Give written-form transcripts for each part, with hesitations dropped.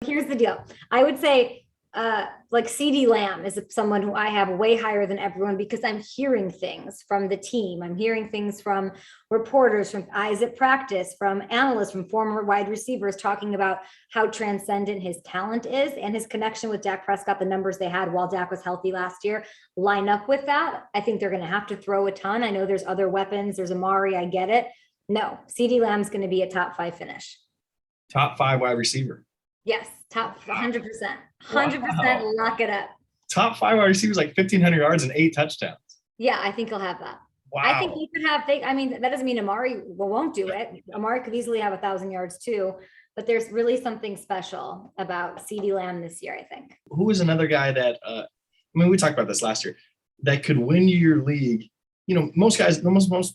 Here's the deal. I would say like CD Lamb is someone who I have way higher than everyone because I'm hearing things from the team. I'm hearing things from reporters, from eyes at practice, from analysts, from former wide receivers talking about how transcendent his talent is and his connection with Dak Prescott. The numbers they had while Dak was healthy last year line up with that. I think they're going to have to throw a ton. I know there's other weapons. There's Amari. I get it. No, CD Lamb's going to be a top 5 finish. Top 5 wide receiver. Yes, top 100%. 100% lock it up. Top 5 wide receivers, like 1,500 yards and 8 touchdowns. Yeah, I think he'll have that. Wow. I think he could have, I mean, that doesn't mean Amari won't do it. Amari could easily have 1,000 yards too, but there's really something special about CD Lamb this year, I think. Who is another guy that, we talked about this last year, that could win you your league? You know, most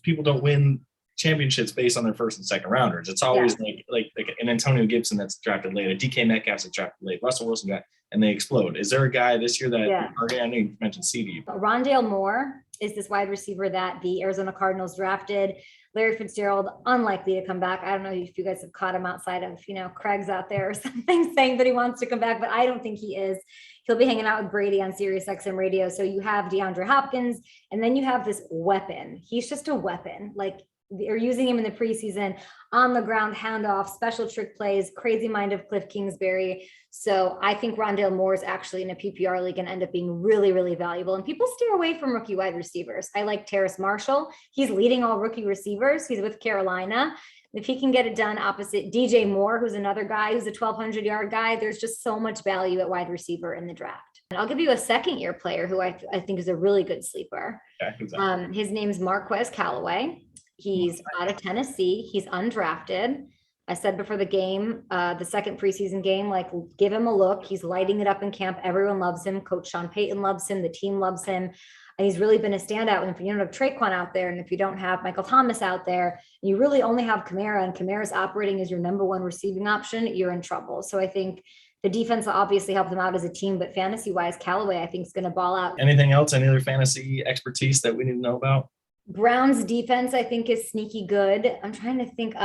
people don't win championships based on their first and second rounders. It's always like an Antonio Gibson that's drafted late, a DK Metcalf that's drafted late, Russell Wilson got, and they explode. Is there a guy this year that, I know you mentioned CD. Rondale Moore is this wide receiver that the Arizona Cardinals drafted. Larry Fitzgerald, unlikely to come back. I don't know if you guys have caught him outside of, Craig's out there or something saying that he wants to come back, but I don't think he is. He'll be hanging out with Brady on Sirius XM radio. So you have DeAndre Hopkins, and then you have this weapon. He's just a weapon. Like, they're using him in the preseason, on the ground handoff, special trick plays, crazy mind of Cliff Kingsbury. So I think Rondale Moore is actually in a PPR league and end up being really, really valuable. And people steer away from rookie wide receivers. I like Terrace Marshall. He's leading all rookie receivers. He's with Carolina. If he can get it done opposite DJ Moore, who's another guy who's a 1,200-yard guy, there's just so much value at wide receiver in the draft. And I'll give you a second-year player who I think is a really good sleeper. Okay, exactly. His name's Marquez Callaway. He's out of Tennessee. He's undrafted. I said before the game, the second preseason game, like, give him a look. He's lighting it up in camp. Everyone loves him. Coach Sean Payton loves him. The team loves him. And he's really been a standout. And if you don't have Traquan out there, and if you don't have Michael Thomas out there, you really only have Kamara, and Kamara's operating as your number one receiving option, you're in trouble. So I think the defense will obviously help them out as a team, but fantasy-wise, Callaway, I think, is going to ball out. Anything else? Any other fantasy expertise that we need to know about? Browns defense, I think, is sneaky good. I'm trying to think.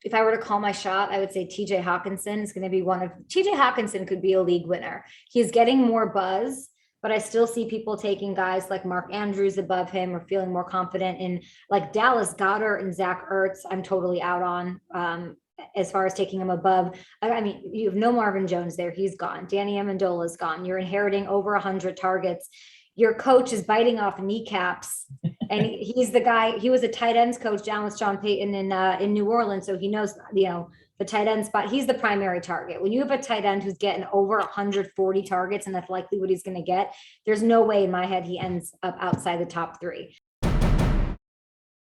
If I were to call my shot, I would say TJ Hawkinson is going to be TJ Hawkinson could be a league winner. He's getting more buzz, but I still see people taking guys like Mark Andrews above him or feeling more confident in, like, Dallas Goedert and Zach Ertz. I'm totally out on as far as taking him above. I mean, you have no Marvin Jones there. He's gone. Danny Amendola's gone. You're inheriting over 100 targets. Your coach is biting off kneecaps, and he's the guy. He was a tight ends coach down with Sean Payton in New Orleans, so he knows the tight end spot. He's the primary target. When you have a tight end who's getting over 140 targets, and that's likely what he's going to get, there's no way in my head he ends up outside the top 3.